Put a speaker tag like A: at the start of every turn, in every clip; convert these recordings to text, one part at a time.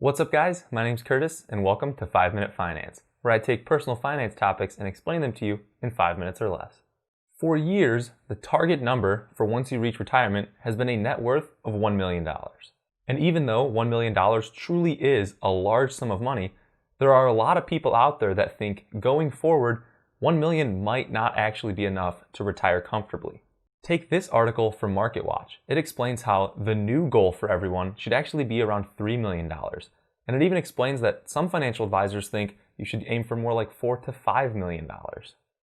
A: What's up, guys? My name's Curtis, and welcome to 5-Minute Finance, where I take personal finance topics and explain them to you in 5 minutes or less. For years, the target number for once you reach retirement has been a net worth of $1 million. And even though $1 million truly is a large sum of money, there are a lot of people out there that think going forward, $1 million might not actually be enough to retire comfortably. Take this article from Marketwatch. It explains how the new goal for everyone should actually be around $3 million. And it even explains that some financial advisors think you should aim for more like $4 to $5 million.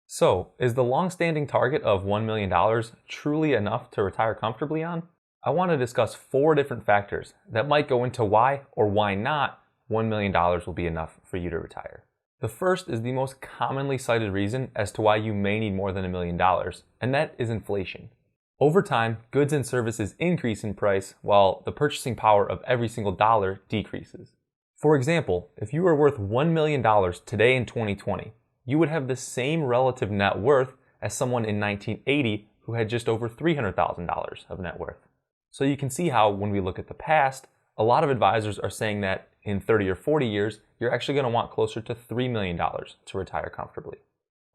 A: So, is the long-standing target of $1 million truly enough to retire comfortably on? I want to discuss 4 different factors that might go into why or why not $1 million will be enough for you to retire. The first is the most commonly cited reason as to why you may need more than $1 million, and that is inflation. Over time, goods and services increase in price while the purchasing power of every single dollar decreases. For example, if you were worth $1 million today in 2020, you would have the same relative net worth as someone in 1980 who had just over $300,000 of net worth. So you can see how when we look at the past, a lot of advisors are saying that in 30 or 40 years, you're actually going to want closer to $3 million to retire comfortably.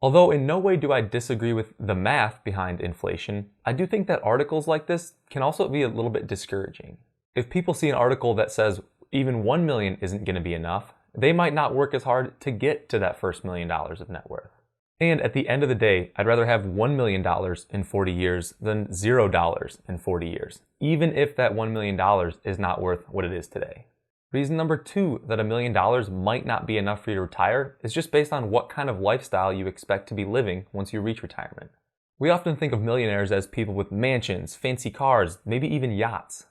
A: Although in no way do I disagree with the math behind inflation, I do think that articles like this can also be a little bit discouraging. If people see an article that says even $1 million isn't going to be enough, they might not work as hard to get to that first $1 million of net worth. And at the end of the day, I'd rather have $1 million in 40 years than $0 in 40 years, even if that $1 million is not worth what it is today. Reason number 2 that $1 million might not be enough for you to retire is just based on what kind of lifestyle you expect to be living once you reach retirement. We often think of millionaires as people with mansions, fancy cars, maybe even yachts.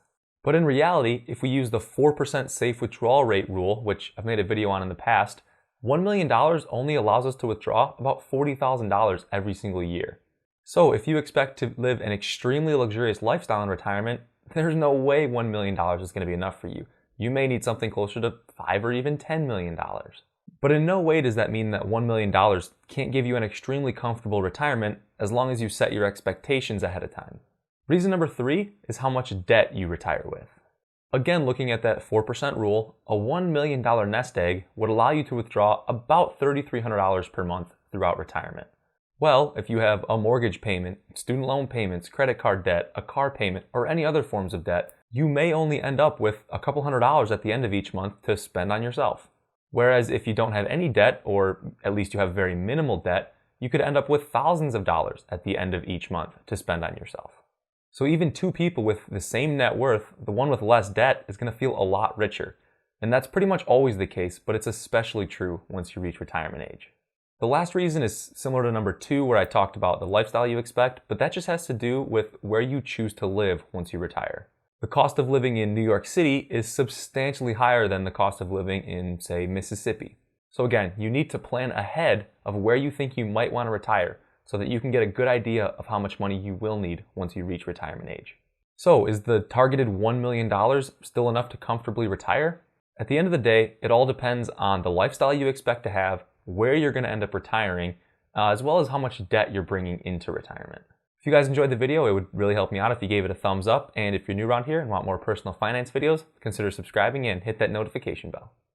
A: But in reality, if we use the 4% safe withdrawal rate rule, which I've made a video on in the past, $1 million only allows us to withdraw about $40,000 every single year. So if you expect to live an extremely luxurious lifestyle in retirement, there's no way $1 million is going to be enough for you. You may need something closer to $5 or even $10 million. But in no way does that mean that $1 million can't give you an extremely comfortable retirement as long as you set your expectations ahead of time. Reason number 3 is how much debt you retire with. Again, looking at that 4% rule, a $1 million nest egg would allow you to withdraw about $3,300 per month throughout retirement. Well, if you have a mortgage payment, student loan payments, credit card debt, a car payment, or any other forms of debt, you may only end up with a couple $100s at the end of each month to spend on yourself. Whereas if you don't have any debt, or at least you have very minimal debt, you could end up with thousands of dollars at the end of each month to spend on yourself. So even 2 people with the same net worth, the one with less debt is going to feel a lot richer. And that's pretty much always the case, but it's especially true once you reach retirement age. The last reason is similar to number 2, where I talked about the lifestyle you expect, but that just has to do with where you choose to live once you retire. The cost of living in New York City is substantially higher than the cost of living in, say, Mississippi. So again, you need to plan ahead of where you think you might want to retire so that you can get a good idea of how much money you will need once you reach retirement age. So is the targeted $1 million still enough to comfortably retire? At the end of the day, it all depends on the lifestyle you expect to have, where you're going to end up retiring, as well as how much debt you're bringing into retirement. If you guys enjoyed the video, it would really help me out if you gave it a thumbs up. And if you're new around here and want more personal finance videos, consider subscribing and hit that notification bell.